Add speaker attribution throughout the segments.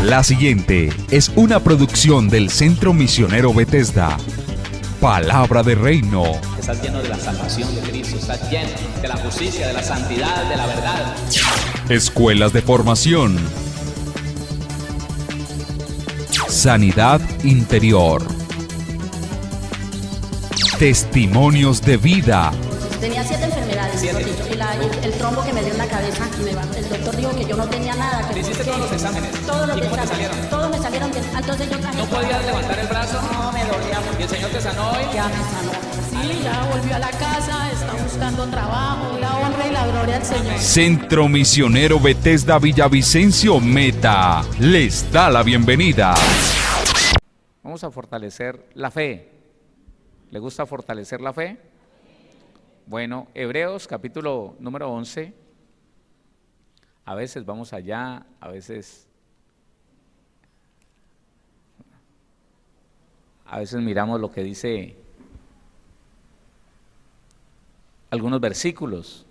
Speaker 1: La siguiente es una producción del Centro Misionero Bethesda. Palabra de Reino.
Speaker 2: Estás lleno de la salvación de Cristo, estás lleno de la justicia, de la santidad, de la verdad.
Speaker 1: Escuelas de formación. Sanidad interior. Testimonios de vida.
Speaker 3: Tenía 7 enfermedades, y el trombo que me dio en la cabeza, el doctor dijo que yo no tenía nada. Que
Speaker 2: ¿Hiciste todos los exámenes?
Speaker 3: Todos los
Speaker 2: ¿Y cómo te
Speaker 3: exámenes,
Speaker 2: salieron?
Speaker 3: todos me salieron bien. Entonces yo traje...
Speaker 2: ¿No podías levantar el brazo?
Speaker 3: No, me dolía mucho.
Speaker 2: ¿Y el Señor te sanó hoy?
Speaker 3: Ya me sanó.
Speaker 4: Sí, ya volvió a la casa, está buscando trabajo, la honra y la gloria al Señor.
Speaker 1: Centro Misionero Bethesda Villavicencio Meta les da la bienvenida.
Speaker 5: Vamos a fortalecer la fe. ¿Le gusta fortalecer la fe? Bueno, Hebreos capítulo número 11. A veces vamos allá, a veces miramos lo que dice algunos versículos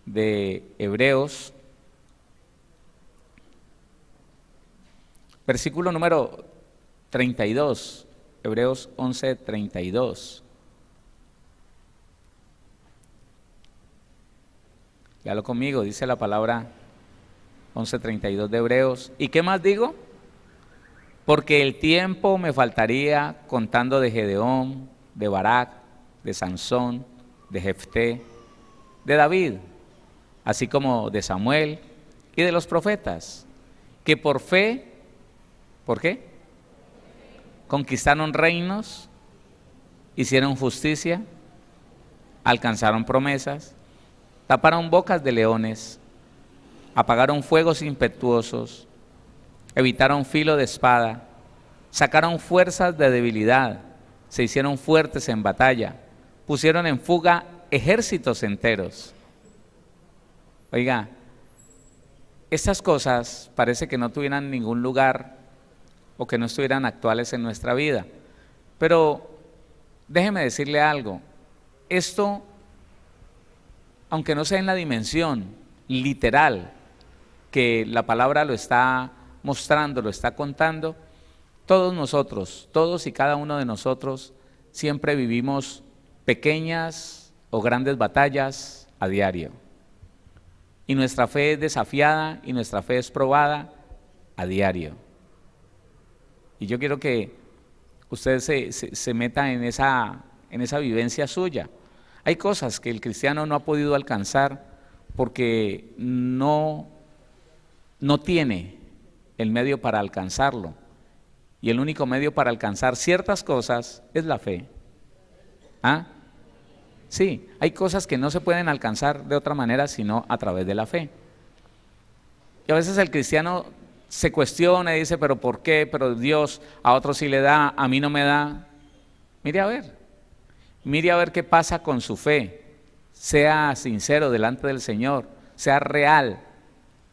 Speaker 5: de Hebreos. Versículo número 32, Hebreos 11, 32. Léalo conmigo, dice la palabra 11:32 de Hebreos. ¿Y qué más digo? Porque el tiempo me faltaría contando de Gedeón, de Barak, de Sansón, de Jefté, de David, así como de Samuel y de los profetas, que por fe, ¿por qué? Conquistaron reinos, hicieron justicia, alcanzaron promesas, taparon bocas de leones, apagaron fuegos impetuosos, evitaron filo de espada, sacaron fuerzas de debilidad, se hicieron fuertes en batalla, pusieron en fuga ejércitos enteros. Oiga, estas cosas parece que no tuvieran ningún lugar o que no estuvieran actuales en nuestra vida, pero déjeme decirle algo, esto, aunque no sea en la dimensión literal que la palabra lo está mostrando, lo está contando, todos nosotros, todos y cada uno de nosotros siempre vivimos pequeñas o grandes batallas a diario. Y nuestra fe es desafiada y nuestra fe es probada a diario. Y yo quiero que usted se meta en esa vivencia suya. Hay cosas que el cristiano no ha podido alcanzar porque no tiene el medio para alcanzarlo. Y el único medio para alcanzar ciertas cosas es la fe. ¿Ah? Sí, hay cosas que no se pueden alcanzar de otra manera sino a través de la fe. Y a veces el cristiano se cuestiona y dice, pero ¿por qué? Pero Dios a otros sí le da, a mí no me da. Mire a ver qué pasa con su fe. Sea sincero delante del Señor, sea real.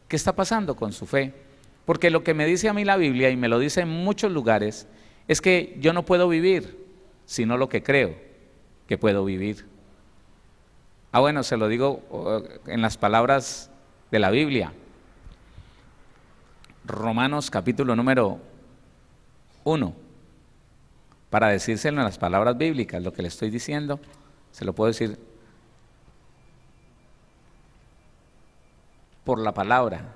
Speaker 5: ¿Qué está pasando con su fe? Porque lo que me dice a mí la Biblia, y me lo dice en muchos lugares, es que yo no puedo vivir sino lo que creo que puedo vivir. Ah, bueno, se lo digo en las palabras de la Biblia. Romanos capítulo número 1. Para decírselo en las palabras bíblicas, lo que le estoy diciendo, se lo puedo decir por la palabra.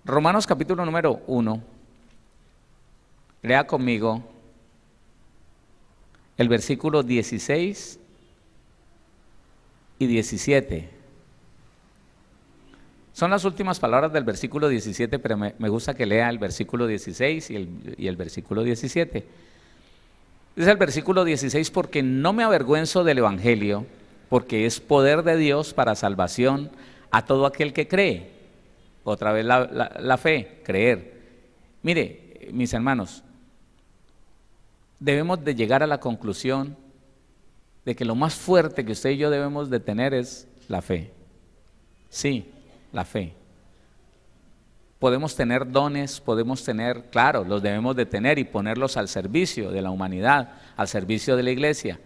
Speaker 5: Romanos capítulo número 1, lea conmigo el versículo 16 y 17. Son las últimas palabras del versículo 17, pero me gusta que lea el versículo 16 y el versículo 17. Dice el versículo 16, porque no me avergüenzo del evangelio, porque es poder de Dios para salvación a todo aquel que cree. Otra vez la fe, creer. Mire, mis hermanos, debemos de llegar a la conclusión de que lo más fuerte que usted y yo debemos de tener es la fe. Sí, la fe. Podemos tener dones, podemos tener, claro, los debemos de tener y ponerlos al servicio de la humanidad, al servicio de la iglesia.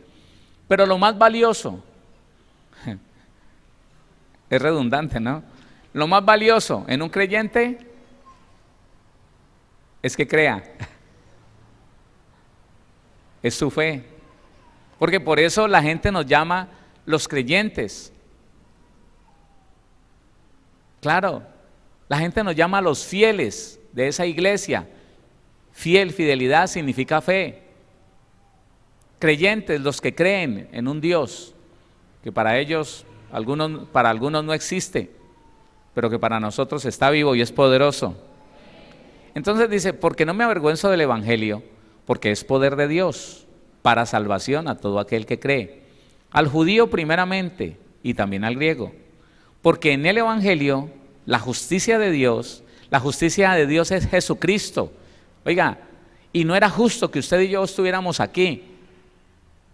Speaker 5: Pero lo más valioso, es redundante, ¿no? Lo más valioso en un creyente es que crea. Es su fe. Porque por eso la gente nos llama los creyentes. Claro, la gente nos llama los fieles de esa iglesia. Fidelidad significa fe. Creyentes, los que creen en un Dios que para ellos, para algunos no existe, pero que para nosotros está vivo y es poderoso. Entonces dice, porque no me avergüenzo del evangelio, porque es poder de Dios para salvación a todo aquel que cree, al judío primeramente y también al griego, porque en el evangelio la justicia de Dios es Jesucristo. Oiga, y no era justo que usted y yo estuviéramos aquí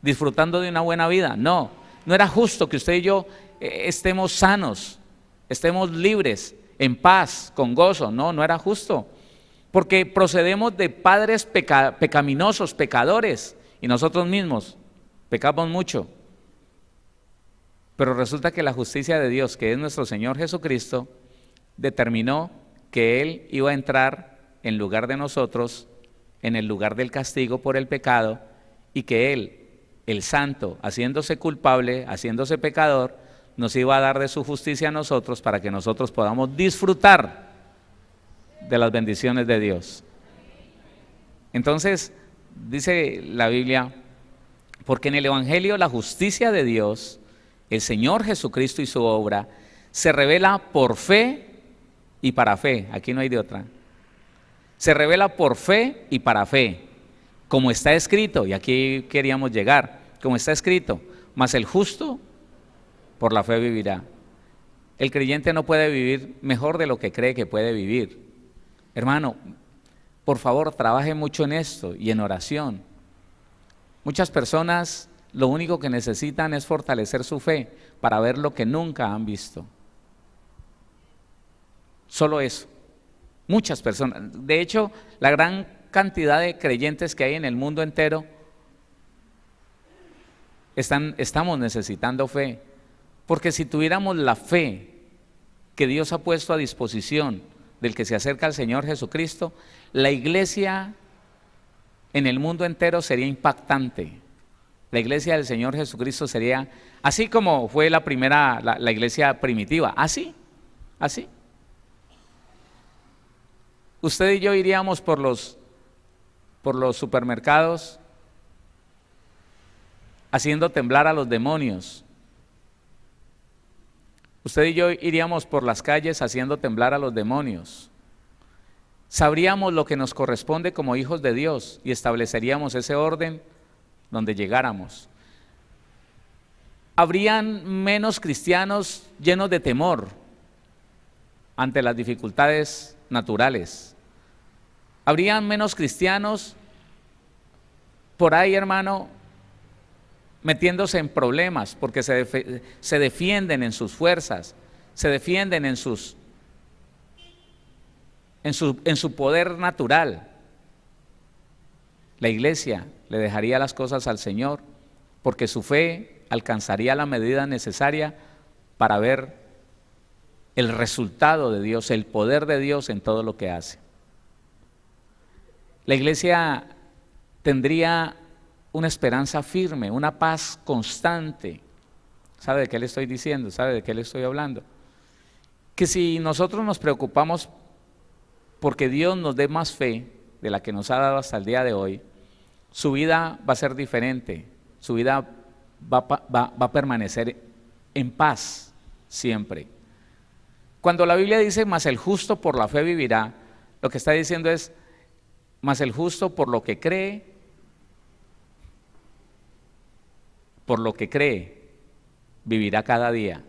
Speaker 5: disfrutando de una buena vida. No era justo que usted y yo estemos sanos, estemos libres, en paz, con gozo. No era justo, porque procedemos de padres pecaminosos, pecadores, y nosotros mismos pecamos mucho. Pero resulta que la justicia de Dios, que es nuestro Señor Jesucristo, determinó que Él iba a entrar en lugar de nosotros, en el lugar del castigo por el pecado, y que Él, el santo, haciéndose culpable, haciéndose pecador, nos iba a dar de su justicia a nosotros para que nosotros podamos disfrutar de las bendiciones de Dios. Entonces, dice la Biblia, porque en el evangelio la justicia de Dios, el Señor Jesucristo y su obra, se revela por fe y para fe. Aquí no hay de otra. Se revela por fe y para fe, como está escrito, y aquí queríamos llegar, como está escrito, mas el justo por la fe vivirá. El creyente no puede vivir mejor de lo que cree que puede vivir. Hermano, por favor, trabaje mucho en esto y en oración. Muchas personas lo único que necesitan es fortalecer su fe para ver lo que nunca han visto. Solo eso. Muchas personas. De hecho, la gran cantidad de creyentes que hay en el mundo entero estamos necesitando fe. Porque si tuviéramos la fe que Dios ha puesto a disposición del que se acerca al Señor Jesucristo, la iglesia en el mundo entero sería impactante. La iglesia del Señor Jesucristo sería así como fue la primera, la iglesia primitiva, así. Usted y yo iríamos por los supermercados haciendo temblar a los demonios. Usted y yo iríamos por las calles haciendo temblar a los demonios. Sabríamos lo que nos corresponde como hijos de Dios y estableceríamos ese orden donde llegáramos. Habrían menos cristianos llenos de temor ante las dificultades naturales. Habrían menos cristianos por ahí, hermano, metiéndose en problemas porque se defienden en sus fuerzas, se defienden en su poder natural. La iglesia le dejaría las cosas al Señor porque su fe alcanzaría la medida necesaria para ver el resultado de Dios, el poder de Dios en todo lo que hace. La iglesia tendría una esperanza firme, una paz constante. ¿Sabe de qué le estoy diciendo? ¿Sabe de qué le estoy hablando? Que si nosotros nos preocupamos porque Dios nos dé más fe de la que nos ha dado hasta el día de hoy, su vida va a ser diferente, su vida va a permanecer en paz siempre. Cuando la Biblia dice, mas el justo por la fe vivirá, lo que está diciendo es, mas el justo por lo que cree, vivirá cada día.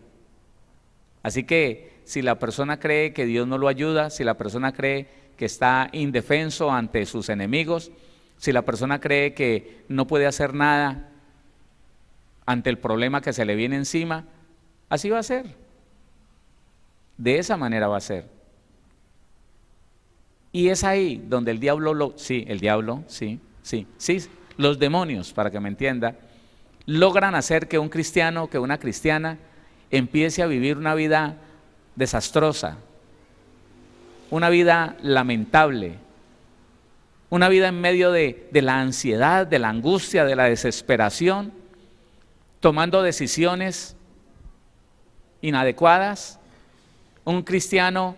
Speaker 5: Así que si la persona cree que Dios no lo ayuda, si la persona cree que está indefenso ante sus enemigos, si la persona cree que no puede hacer nada ante el problema que se le viene encima, así va a ser. De esa manera va a ser. Y es ahí donde el diablo, los demonios, para que me entienda, logran hacer que un cristiano, que una cristiana empiece a vivir una vida desastrosa, una vida lamentable, una vida en medio de la ansiedad, de la angustia, de la desesperación, tomando decisiones inadecuadas, un cristiano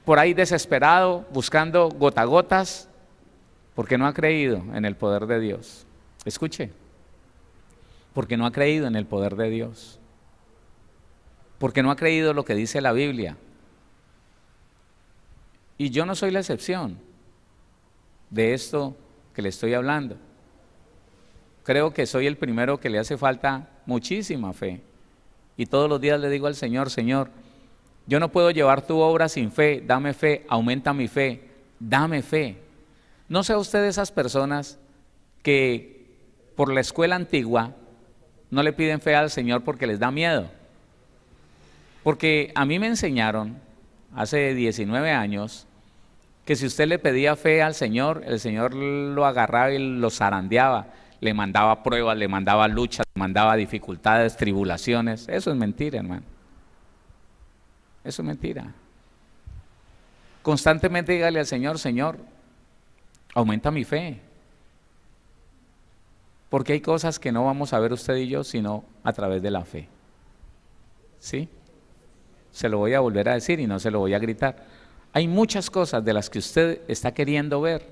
Speaker 5: por ahí desesperado, buscando gotagotas, porque no ha creído en el poder de Dios. Escuche, porque no ha creído en el poder de Dios, porque no ha creído lo que dice la Biblia. Y yo no soy la excepción de esto que le estoy hablando. Creo que soy el primero que le hace falta muchísima fe. Y todos los días le digo al Señor, Señor, yo no puedo llevar tu obra sin fe, dame fe, aumenta mi fe, dame fe. No sea usted de esas personas que por la escuela antigua no le piden fe al Señor porque les da miedo. Porque a mí me enseñaron hace 19 años que si usted le pedía fe al Señor, el Señor lo agarraba y lo zarandeaba, le mandaba pruebas, le mandaba luchas, le mandaba dificultades, tribulaciones. Eso es mentira, hermano. Eso es mentira. Constantemente dígale al Señor, Señor, aumenta mi fe. Porque hay cosas que no vamos a ver usted y yo, sino a través de la fe. ¿Sí? Se lo voy a volver a decir y no se lo voy a gritar. Hay muchas cosas de las que usted está queriendo ver,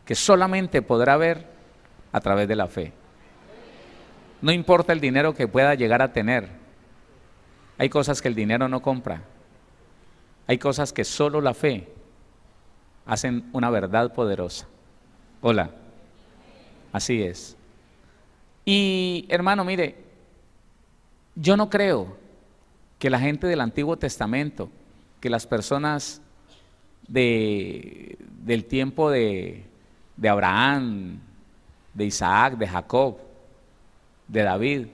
Speaker 5: que solamente podrá ver a través de la fe. No importa el dinero que pueda llegar a tener. Hay cosas que el dinero no compra. Hay cosas que solo la fe hacen una verdad poderosa. Hola. Así es. Y hermano, mire, yo no creo que la gente del Antiguo Testamento, que las personas del tiempo de Abraham, de Isaac, de Jacob, de David,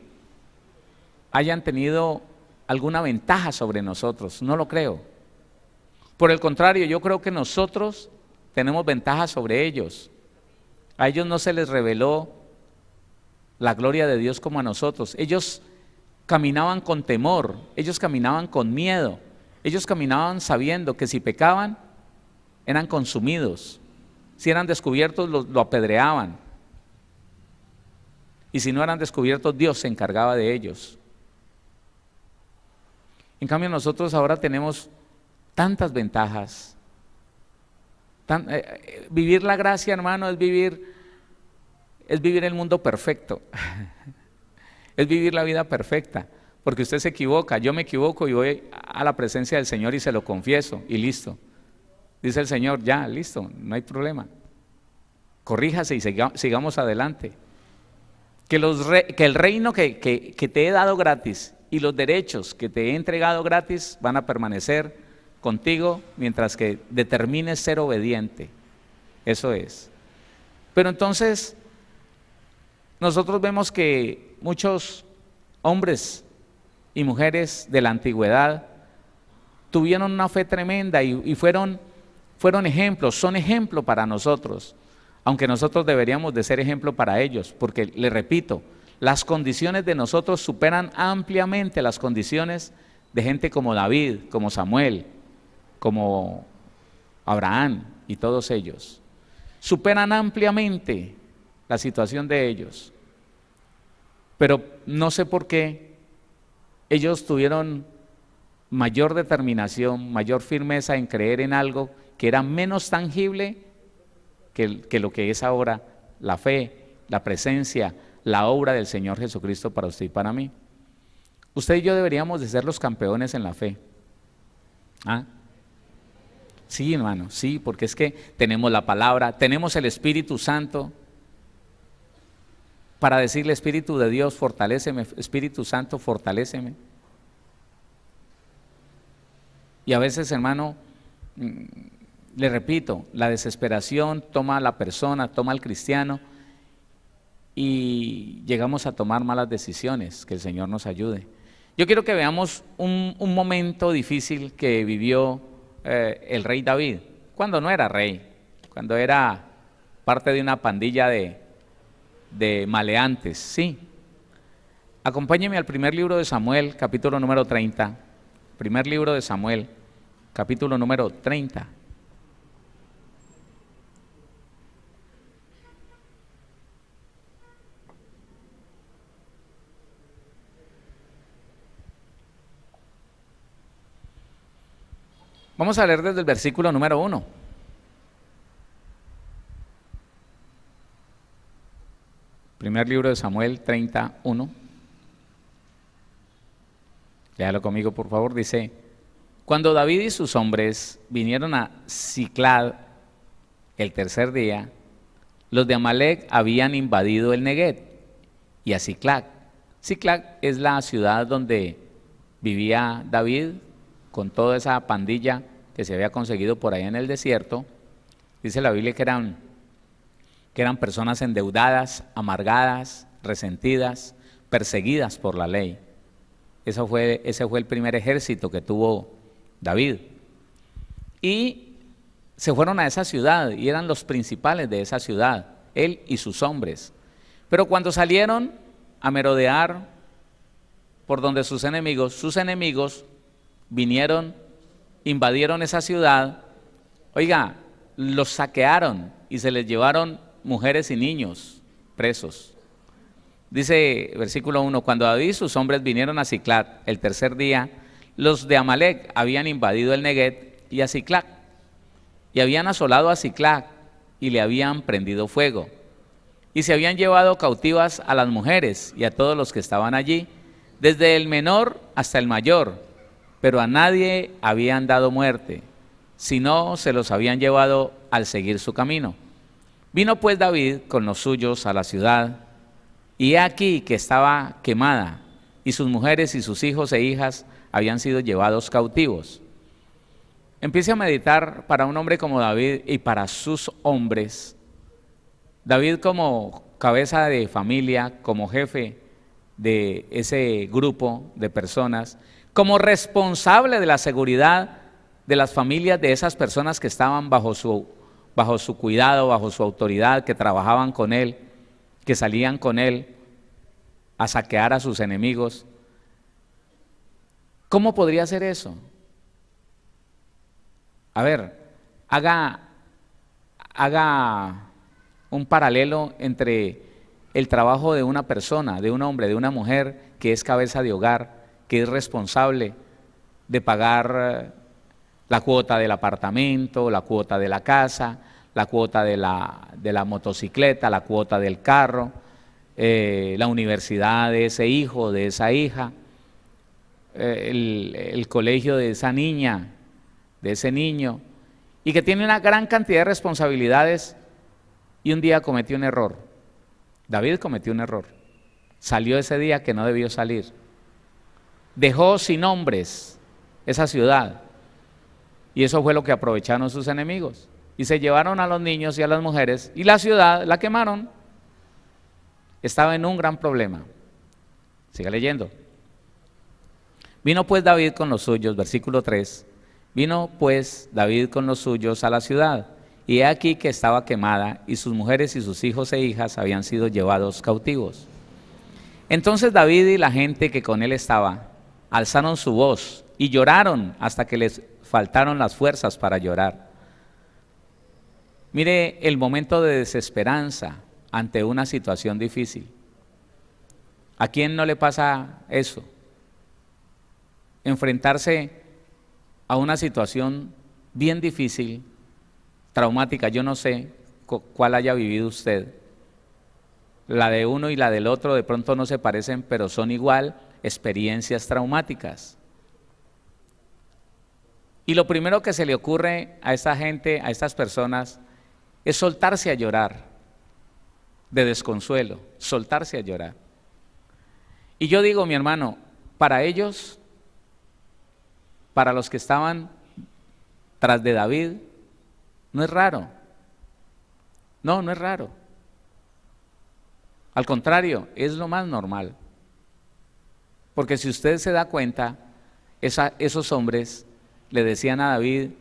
Speaker 5: hayan tenido alguna ventaja sobre nosotros. No lo creo. Por el contrario, yo creo que nosotros tenemos ventaja sobre ellos. A ellos no se les reveló la gloria de Dios como a nosotros. Ellos caminaban con temor, ellos caminaban con miedo, ellos caminaban sabiendo que si pecaban eran consumidos, si eran descubiertos lo apedreaban, y si no eran descubiertos Dios se encargaba de ellos. En cambio nosotros ahora tenemos tantas ventajas. Vivir la gracia, hermano, es vivir el mundo perfecto. Es vivir la vida perfecta, porque usted se equivoca, yo me equivoco y voy a la presencia del Señor y se lo confieso y listo. Dice el Señor, ya, listo, no hay problema. Corríjase y sigamos adelante. Que el reino que te he dado gratis y los derechos que te he entregado gratis van a permanecer contigo mientras que determines ser obediente. Eso es. Pero entonces nosotros vemos que muchos hombres y mujeres de la antigüedad tuvieron una fe tremenda y fueron ejemplos, son ejemplo para nosotros, aunque nosotros deberíamos de ser ejemplo para ellos, porque les repito, las condiciones de nosotros superan ampliamente las condiciones de gente como David, como Samuel, como Abraham y todos ellos. Superan ampliamente la situación de ellos. Pero no sé por qué ellos tuvieron mayor determinación, mayor firmeza en creer en algo que era menos tangible que lo que es ahora la fe, la presencia, la obra del Señor Jesucristo para usted y para mí. Usted y yo deberíamos de ser los campeones en la fe. ¿Ah? Sí, hermano, sí, porque es que tenemos la palabra, tenemos el Espíritu Santo para decirle, Espíritu de Dios, fortaléceme, Espíritu Santo, fortaléceme. Y a veces, hermano, le repito, la desesperación toma a la persona, toma al cristiano y llegamos a tomar malas decisiones. Que el Señor nos ayude. Yo quiero que veamos un momento difícil que vivió el rey David, cuando no era rey, cuando era parte de una pandilla de maleantes, sí. Acompáñeme al primer libro de Samuel, capítulo número 30. Primer libro de Samuel, capítulo número 30. Vamos a leer desde el versículo número 1. Primer libro de Samuel 31. Léalo conmigo, por favor. Dice: cuando David y sus hombres vinieron a Siclag el tercer día, los de Amalec habían invadido el Neguev y a Siclag. Siclag es la ciudad donde vivía David con toda esa pandilla que se había conseguido por ahí en el desierto. Dice la Biblia que eran personas endeudadas, amargadas, resentidas, perseguidas por la ley. Ese fue el primer ejército que tuvo David. Y se fueron a esa ciudad y eran los principales de esa ciudad, él y sus hombres. Pero cuando salieron a merodear por donde sus enemigos vinieron, invadieron esa ciudad, oiga, los saquearon y se les llevaron mujeres y niños presos. Dice versículo 1, cuando David y sus hombres vinieron a Siclag el tercer día, los de Amalec habían invadido el Neguev y a Siclag, y habían asolado a Siclag y le habían prendido fuego, y se habían llevado cautivas a las mujeres y a todos los que estaban allí, desde el menor hasta el mayor, pero a nadie habían dado muerte, sino se los habían llevado al seguir su camino. Vino pues David con los suyos a la ciudad, y he aquí que estaba quemada, y sus mujeres y sus hijos e hijas habían sido llevados cautivos. Empiece a meditar para un hombre como David y para sus hombres. David como cabeza de familia, como jefe de ese grupo de personas, como responsable de la seguridad de las familias de esas personas que estaban bajo su cuidado, bajo su autoridad, que trabajaban con él, que salían con él a saquear a sus enemigos. ¿Cómo podría hacer eso? A ver, haga un paralelo entre el trabajo de una persona, de un hombre, de una mujer que es cabeza de hogar, que es responsable de pagar la cuota del apartamento, la cuota de la casa, la cuota de la motocicleta, la cuota del carro, la universidad de ese hijo, de esa hija, el colegio de esa niña, de ese niño, y que tiene una gran cantidad de responsabilidades, y un día cometió un error. David cometió un error. Salió ese día que no debió salir. Dejó sin hombres esa ciudad, y eso fue lo que aprovecharon sus enemigos, y se llevaron a los niños y a las mujeres, y la ciudad la quemaron. Estaba en un gran problema. Siga leyendo. Vino pues David con los suyos, versículo 3, vino pues David con los suyos a la ciudad, y he aquí que estaba quemada, y sus mujeres y sus hijos e hijas habían sido llevados cautivos. Entonces David y la gente que con él estaba alzaron su voz y lloraron hasta que les faltaron las fuerzas para llorar. Mire el momento de desesperanza ante una situación difícil. ¿A quién no le pasa eso? Enfrentarse a una situación bien difícil, traumática. Yo no sé cuál haya vivido usted. La de uno y la del otro de pronto no se parecen, pero son igual experiencias traumáticas. Y lo primero que se le ocurre a esta gente, a estas personas, es soltarse a llorar de desconsuelo, soltarse a llorar. Y yo digo, mi hermano, para ellos, para los que estaban tras de David, no es raro. No es raro. Al contrario, es lo más normal. Porque si usted se da cuenta, esos hombres le decían a David: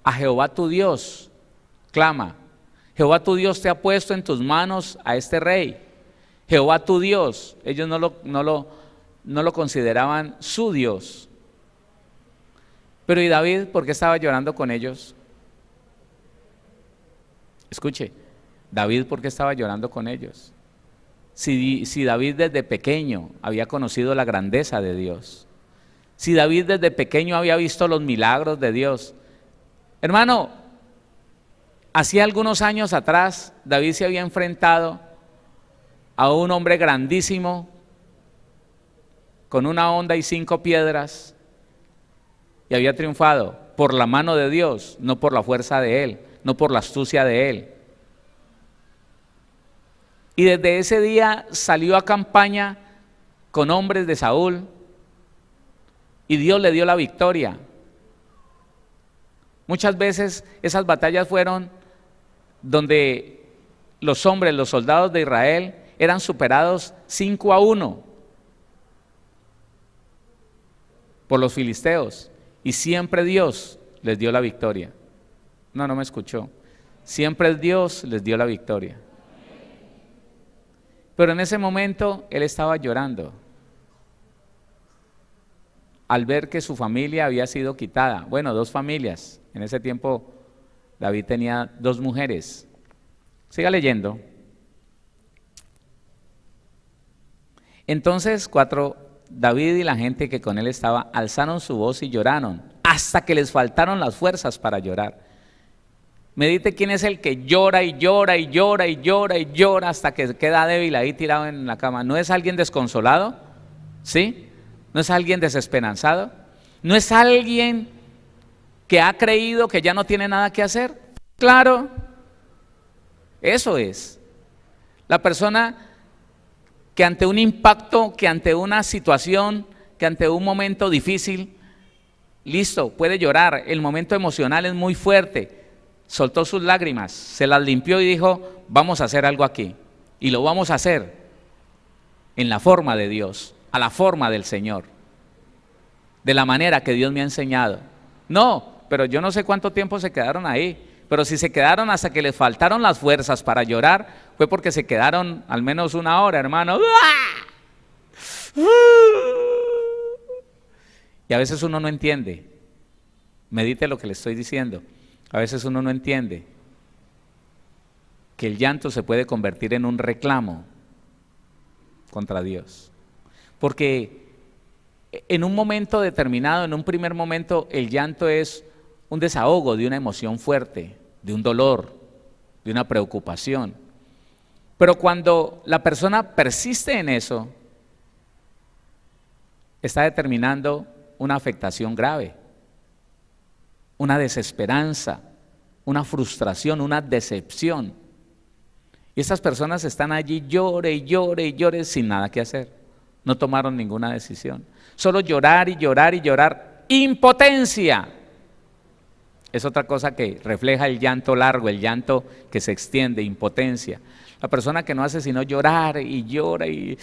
Speaker 5: a Jehová tu Dios clama. Jehová tu Dios te ha puesto en tus manos a este rey. Jehová tu Dios. Ellos no lo consideraban su Dios. Pero ¿y David por qué estaba llorando con ellos? Escuche, David ¿por qué estaba llorando con ellos? Si David desde pequeño había conocido la grandeza de Dios, si David desde pequeño había visto los milagros de Dios, Hermano, hacía algunos años atrás, David se había enfrentado a un hombre grandísimo, con una honda y 5 piedras, y había triunfado por la mano de Dios, no por la fuerza de él, no por la astucia de él. Y desde ese día salió a campaña con hombres de Saúl, y Dios le dio la victoria. Muchas veces esas batallas fueron donde los hombres, los soldados de Israel, eran superados 5-1 por los filisteos, y siempre Dios les dio la victoria. No me escuchó. Siempre Dios les dio la victoria. Pero en ese momento él estaba llorando al ver que su familia había sido quitada. Bueno, 2 familias. En ese tiempo David tenía 2 mujeres. Siga leyendo. Entonces David y la gente que con él estaba alzaron su voz y lloraron hasta que les faltaron las fuerzas para llorar. Medite quién es el que llora y llora y llora y llora y llora hasta que queda débil ahí tirado en la cama. ¿No es alguien desconsolado? ¿Sí? ¿No es alguien desesperanzado? ¿No es alguien que ha creído que ya no tiene nada que hacer? Claro, eso es. La persona que ante un impacto, que ante una situación, que ante un momento difícil, listo, puede llorar, el momento emocional es muy fuerte, soltó sus lágrimas, se las limpió y dijo, vamos a hacer algo aquí, y lo vamos a hacer en la forma de Dios, a la forma del Señor, de la manera que Dios me ha enseñado. No, pero yo no sé cuánto tiempo se quedaron ahí, pero si se quedaron hasta que les faltaron las fuerzas para llorar, fue porque se quedaron al menos 1 hora, hermano. Y a veces uno no entiende. Medite lo que le estoy diciendo. A veces uno no entiende que el llanto se puede convertir en un reclamo contra Dios. Porque en un momento determinado, en un primer momento, el llanto es un desahogo de una emoción fuerte, de un dolor, de una preocupación. Pero cuando la persona persiste en eso, está determinando una afectación grave, una desesperanza, una frustración, una decepción. Y estas personas están allí llore y llore y llore sin nada que hacer. No tomaron ninguna decisión. Solo llorar y llorar y llorar. Impotencia. Es otra cosa que refleja el llanto largo, el llanto que se extiende, impotencia. La persona que no hace sino llorar y llora y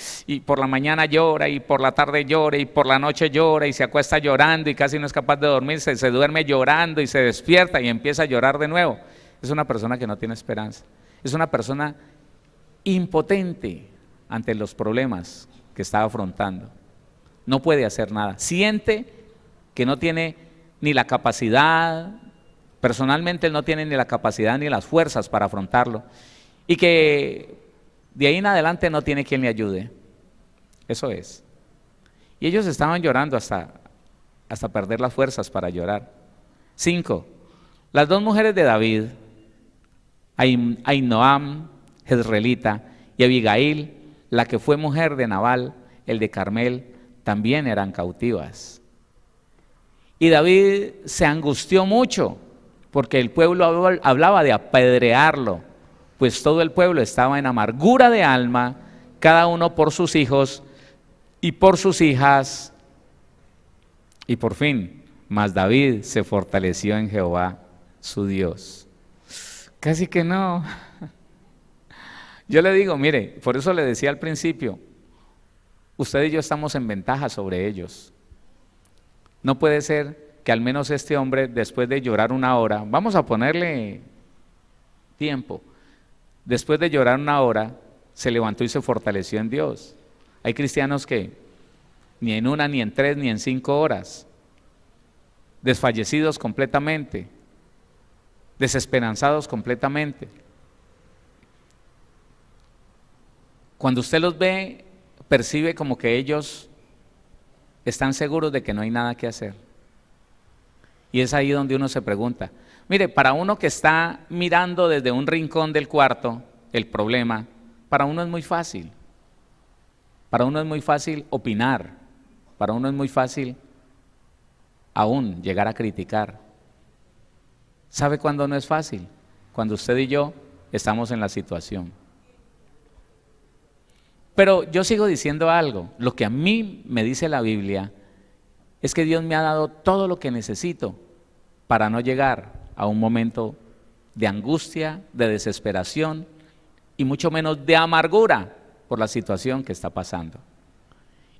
Speaker 5: por la mañana llora y por la tarde llora y por la noche llora y se acuesta llorando y casi no es capaz de dormir, se duerme llorando y se despierta y empieza a llorar de nuevo. Es una persona que no tiene esperanza. Es una persona impotente ante los problemas que está afrontando. No puede hacer nada. Siente que no tiene ni la capacidad, personalmente él no tiene ni la capacidad ni las fuerzas para afrontarlo. Y que de ahí en adelante no tiene quien le ayude. Eso es. Y ellos estaban llorando hasta perder las fuerzas para llorar. 5. Las 2 mujeres de David, Ahinoam, jezreelita, y Abigail, la que fue mujer de Nabal, el de Carmel, también eran cautivas. Y David se angustió mucho porque el pueblo hablaba de apedrearlo, pues todo el pueblo estaba en amargura de alma, cada uno por sus hijos y por sus hijas. Y por fin, mas David se fortaleció en Jehová, su Dios. Casi que no. Yo le digo, mire, por eso le decía al principio, usted y yo estamos en ventaja sobre ellos. No puede ser que al menos este hombre, después de llorar 1 hora, vamos a ponerle tiempo, después de llorar 1 hora, se levantó y se fortaleció en Dios. Hay cristianos que ni en 1, ni en 3, ni en 5 horas, desfallecidos completamente, desesperanzados completamente. Cuando usted los ve, percibe como que ellos están seguros de que no hay nada que hacer. Y es ahí donde uno se pregunta. Mire, para uno que está mirando desde un rincón del cuarto el problema, para uno es muy fácil. Para uno es muy fácil opinar. Para uno es muy fácil aún llegar a criticar. ¿Sabe cuándo no es fácil? Cuando usted y yo estamos en la situación. Pero yo sigo diciendo algo. Lo que a mí me dice la Biblia es que Dios me ha dado todo lo que necesito para no llegar a un momento de angustia, de desesperación y mucho menos de amargura por la situación que está pasando.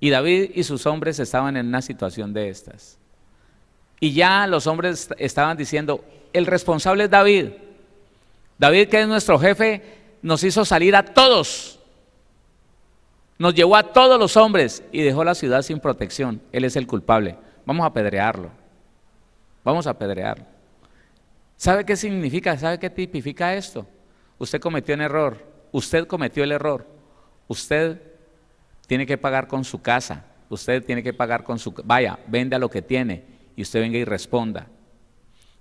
Speaker 5: Y David y sus hombres estaban en una situación de estas. Y ya los hombres estaban diciendo, el responsable es David. David, que es nuestro jefe, nos hizo salir a todos. Nos llevó a todos los hombres y dejó la ciudad sin protección. Él es el culpable. Vamos a apedrearlo. Vamos a apedrearlo. ¿Sabe qué significa? ¿Sabe qué tipifica esto? Usted cometió un error. Usted cometió el error. Usted tiene que pagar con su casa. Usted tiene que pagar con su... Vaya, venda lo que tiene y usted venga y responda.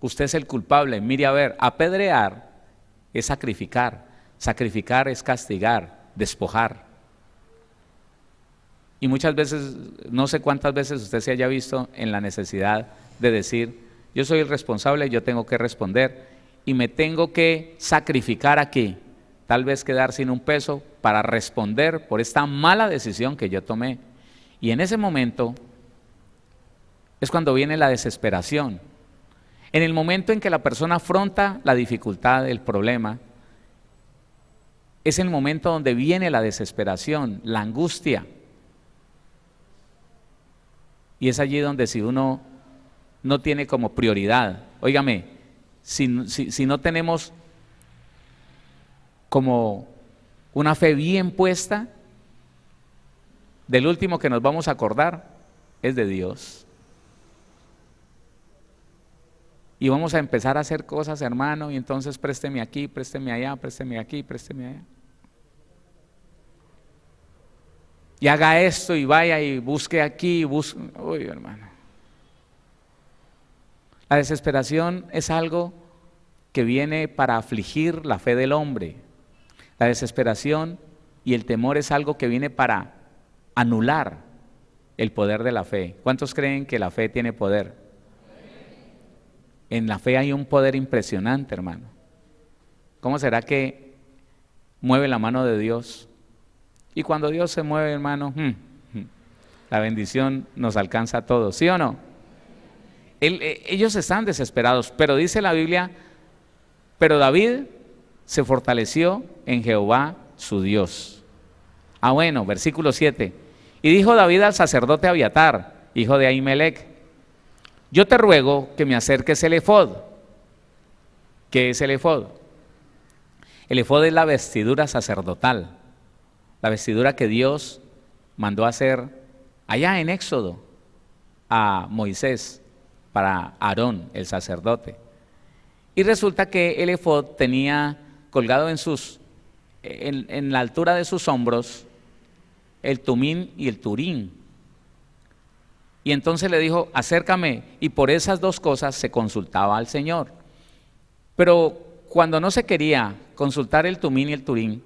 Speaker 5: Usted es el culpable. Mire a ver, apedrear es sacrificar. Sacrificar es castigar, despojar. Y muchas veces, no sé cuántas veces usted se haya visto en la necesidad de decir, yo soy el responsable, yo tengo que responder y me tengo que sacrificar aquí, tal vez quedar sin un peso para responder por esta mala decisión que yo tomé. Y en ese momento es cuando viene la desesperación. En el momento en que la persona afronta la dificultad, el problema, es el momento donde viene la desesperación, la angustia. Y es allí donde si uno no tiene como prioridad, óigame, si no tenemos como una fe bien puesta, del último que nos vamos a acordar es de Dios. Y vamos a empezar a hacer cosas, hermano, y entonces présteme aquí, présteme allá, présteme aquí, présteme allá. Y haga esto y vaya y busque aquí, busque... Uy, hermano. La desesperación es algo que viene para afligir la fe del hombre. La desesperación y el temor es algo que viene para anular el poder de la fe. ¿Cuántos creen que la fe tiene poder? En la fe hay un poder impresionante, hermano. ¿Cómo será que mueve la mano de Dios? Y cuando Dios se mueve, hermano, la bendición nos alcanza a todos, ¿sí o no? Ellos están desesperados, pero dice la Biblia, pero David se fortaleció en Jehová su Dios. Ah, bueno, versículo 7. Y dijo David al sacerdote Abiatar, hijo de Ahimelech, yo te ruego que me acerques el efod. ¿Qué es el efod? El efod es la vestidura sacerdotal. La vestidura que Dios mandó hacer allá en Éxodo a Moisés para Aarón, el sacerdote. Y resulta que el efod tenía colgado en la altura de sus hombros el tumín y el turín. Y entonces le dijo, acércame, y por esas dos cosas se consultaba al Señor. Pero cuando no se quería consultar el tumín y el turín,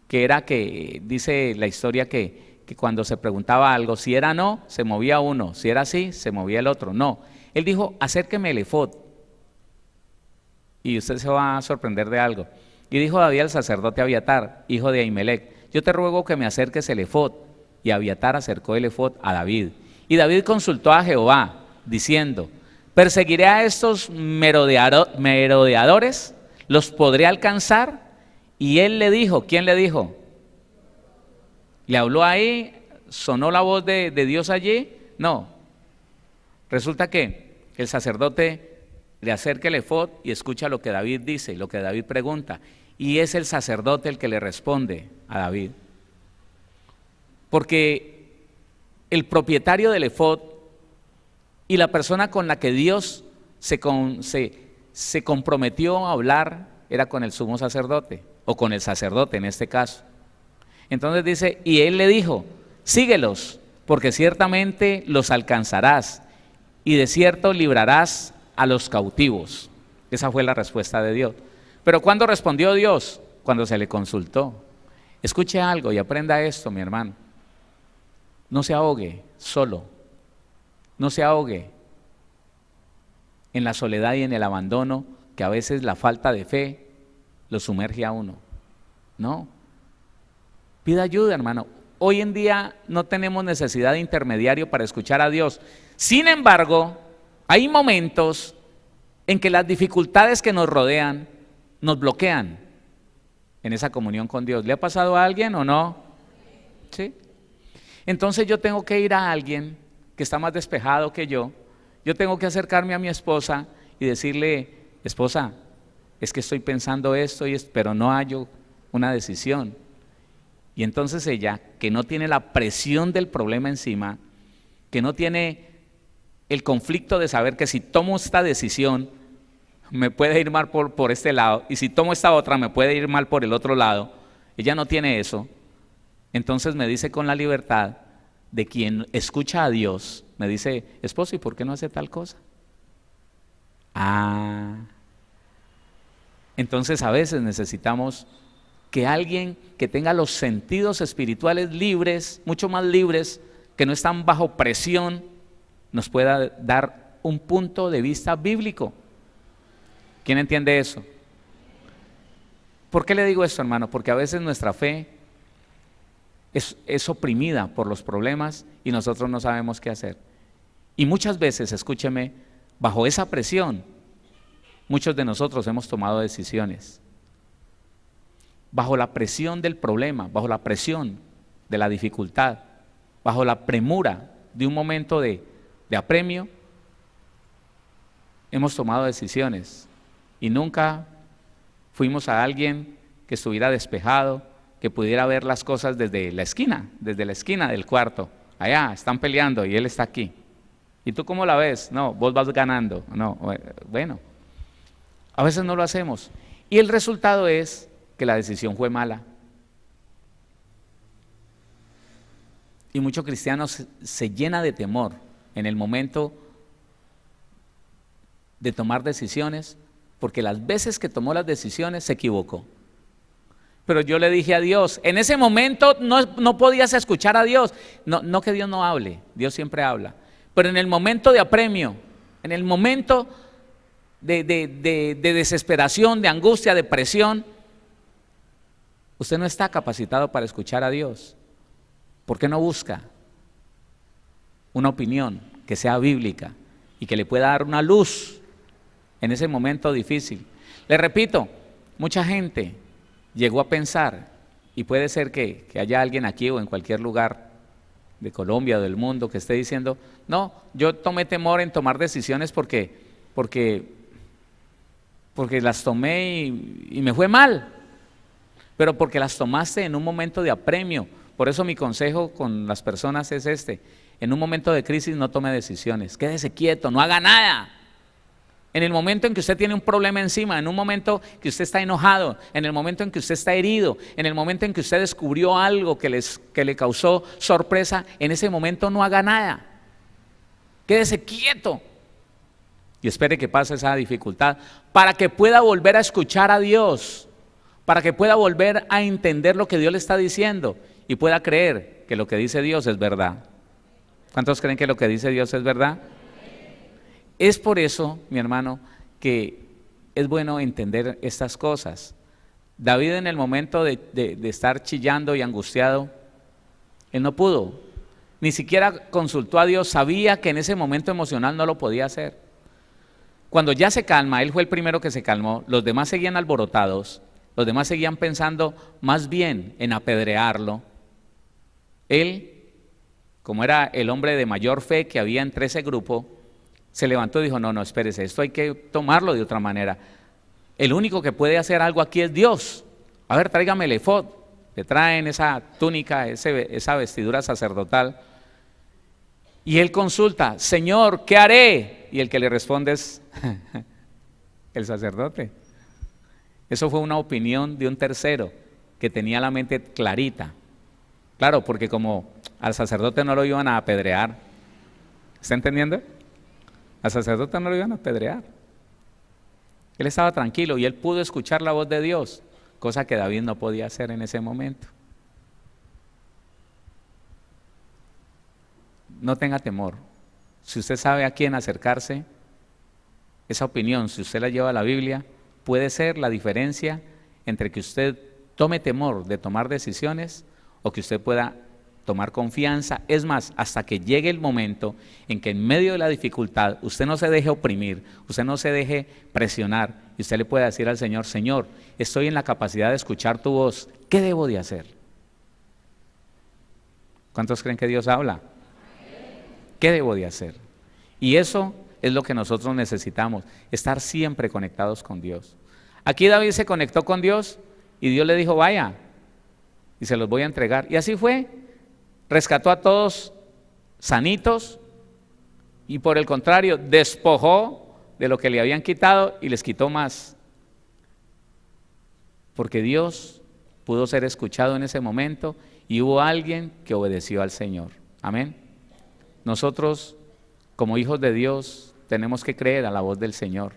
Speaker 5: que era que, dice la historia que cuando se preguntaba algo, si era no, se movía uno, si era sí, se movía el otro. No, él dijo, acérqueme el efod. Y usted se va a sorprender de algo. Y dijo David al sacerdote Abiatar, hijo de Ahimelech, yo te ruego que me acerques el efod. Y Abiatar acercó el efod a David. Y David consultó a Jehová, diciendo, ¿perseguiré a estos merodeadores? ¿Los podré alcanzar? Y él le dijo, ¿quién le dijo? ¿Le habló ahí? ¿Sonó la voz de Dios allí? No. Resulta que el sacerdote le acerca el efod y escucha lo que David dice, lo que David pregunta. Y es el sacerdote el que le responde a David. Porque el propietario del efod y la persona con la que Dios se comprometió a hablar era con el sumo sacerdote, o con el sacerdote en este caso. Entonces dice, y él le dijo, síguelos, porque ciertamente los alcanzarás, y de cierto librarás a los cautivos. Esa fue la respuesta de Dios. Pero ¿cuándo respondió Dios? Cuando se le consultó. Escuche algo y aprenda esto, mi hermano. No se ahogue solo. No se ahogue en la soledad y en el abandono, que a veces la falta de fe lo sumerge a uno. No. Pida ayuda, hermano. Hoy en día no tenemos necesidad de intermediario para escuchar a Dios. Sin embargo, hay momentos en que las dificultades que nos rodean nos bloquean en esa comunión con Dios. ¿Le ha pasado a alguien o no? ¿Sí? Entonces yo tengo que ir a alguien que está más despejado que yo. Yo tengo que acercarme a mi esposa y decirle: esposa, es que estoy pensando esto, pero no hallo una decisión. Y entonces ella, que no tiene la presión del problema encima, que no tiene el conflicto de saber que si tomo esta decisión me puede ir mal por este lado, y si tomo esta otra me puede ir mal por el otro lado, ella no tiene eso. Entonces me dice con la libertad de quien escucha a Dios, me dice: esposo, ¿y por qué no hace tal cosa? Entonces a veces necesitamos que alguien que tenga los sentidos espirituales libres, mucho más libres, que no están bajo presión, nos pueda dar un punto de vista bíblico. ¿Quién entiende eso? ¿Por qué le digo esto, hermano? Porque a veces nuestra fe es oprimida por los problemas y nosotros no sabemos qué hacer. Y muchas veces, escúcheme, bajo esa presión, muchos de nosotros hemos tomado decisiones. Bajo la presión del problema, bajo la presión de la dificultad, bajo la premura de un momento de apremio, hemos tomado decisiones y nunca fuimos a alguien que estuviera despejado, que pudiera ver las cosas desde la esquina del cuarto. Allá están peleando y él está aquí. ¿Y tú cómo la ves? No, vos vas ganando. No, bueno, a veces no lo hacemos. Y el resultado es que la decisión fue mala. Y muchos cristianos se llena de temor en el momento de tomar decisiones, porque las veces que tomó las decisiones se equivocó. Pero yo le dije a Dios, en ese momento no podías escuchar a Dios. No que Dios no hable, Dios siempre habla. Pero en el momento de apremio, en el momento de desesperación, de angustia, de presión, usted no está capacitado para escuchar a Dios. ¿Por qué no busca una opinión que sea bíblica y que le pueda dar una luz en ese momento difícil? Le repito, mucha gente llegó a pensar, y puede ser que haya alguien aquí o en cualquier lugar de Colombia o del mundo que esté diciendo: no, yo tomé temor en tomar decisiones porque las tomé y me fue mal, pero porque las tomaste en un momento de apremio. Por eso mi consejo con las personas es este: en un momento de crisis no tome decisiones, quédese quieto, no haga nada. En el momento en que usted tiene un problema encima, en un momento que usted está enojado, en el momento en que usted está herido, en el momento en que usted descubrió algo que le causó sorpresa, en ese momento no haga nada. Quédese quieto y espere que pase esa dificultad para que pueda volver a escuchar a Dios, para que pueda volver a entender lo que Dios le está diciendo y pueda creer que lo que dice Dios es verdad. ¿Cuántos creen que lo que dice Dios es verdad? Es por eso, mi hermano, que es bueno entender estas cosas. David, en el momento de estar chillando y angustiado, él no pudo, ni siquiera consultó a Dios, sabía que en ese momento emocional no lo podía hacer. Cuando ya se calma, él fue el primero que se calmó, los demás seguían alborotados, los demás seguían pensando más bien en apedrearlo. Él, como era el hombre de mayor fe que había entre ese grupo, se levantó y dijo: no, espérese, esto hay que tomarlo de otra manera. El único que puede hacer algo aquí es Dios. A ver, tráigame el efod. Le traen esa túnica, esa vestidura sacerdotal. Y él consulta: Señor, ¿qué haré? Y el que le responde es el sacerdote. Eso fue una opinión de un tercero que tenía la mente clarita. Claro, porque como al sacerdote no lo iban a apedrear. ¿Está entendiendo? Al sacerdote no lo iban a apedrear. Él estaba tranquilo y él pudo escuchar la voz de Dios, cosa que David no podía hacer en ese momento. No tenga temor. Si usted sabe a quién acercarse, esa opinión, si usted la lleva a la Biblia, puede ser la diferencia entre que usted tome temor de tomar decisiones o que usted pueda tomar confianza. Es más, hasta que llegue el momento en que en medio de la dificultad usted no se deje oprimir, usted no se deje presionar y usted le pueda decir al Señor: Señor, estoy en la capacidad de escuchar tu voz, ¿qué debo de hacer? ¿Cuántos creen que Dios habla? ¿Qué debo de hacer? Y eso es lo que nosotros necesitamos, estar siempre conectados con Dios. Aquí David se conectó con Dios y Dios le dijo: vaya, y se los voy a entregar. Y así fue, rescató a todos sanitos y por el contrario, despojó de lo que le habían quitado y les quitó más. Porque Dios pudo ser escuchado en ese momento y hubo alguien que obedeció al Señor. Amén. Nosotros, como hijos de Dios, tenemos que creer a la voz del Señor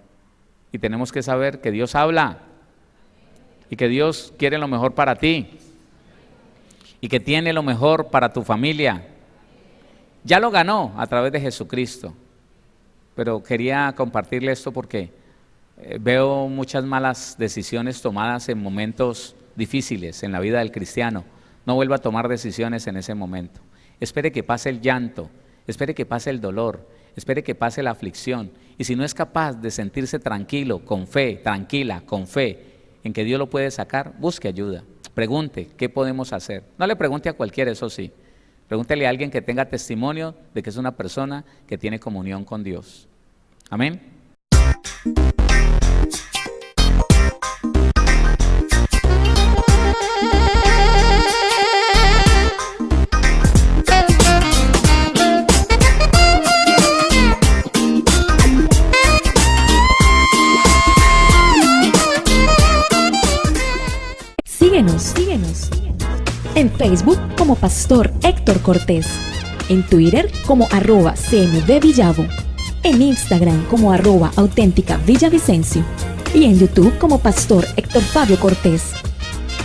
Speaker 5: y tenemos que saber que Dios habla y que Dios quiere lo mejor para ti y que tiene lo mejor para tu familia. Ya lo ganó a través de Jesucristo, pero quería compartirle esto porque veo muchas malas decisiones tomadas en momentos difíciles en la vida del cristiano. No vuelva a tomar decisiones en ese momento. Espere que pase el llanto, espere que pase el dolor, espere que pase la aflicción. Y si no es capaz de sentirse tranquilo, con fe, tranquila, con fe, en que Dios lo puede sacar, busque ayuda. Pregunte, ¿qué podemos hacer? No le pregunte a cualquiera, eso sí. Pregúntele a alguien que tenga testimonio de que es una persona que tiene comunión con Dios. Amén.
Speaker 6: Síguenos en Facebook como Pastor Héctor Cortés, en Twitter como @CMVVillavo, en Instagram como @auténtica Villavicencio y en YouTube como Pastor Héctor Fabio Cortés.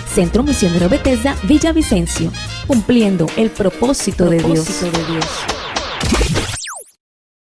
Speaker 6: Centro Misionero Bethesda Villavicencio, cumpliendo el propósito de Dios.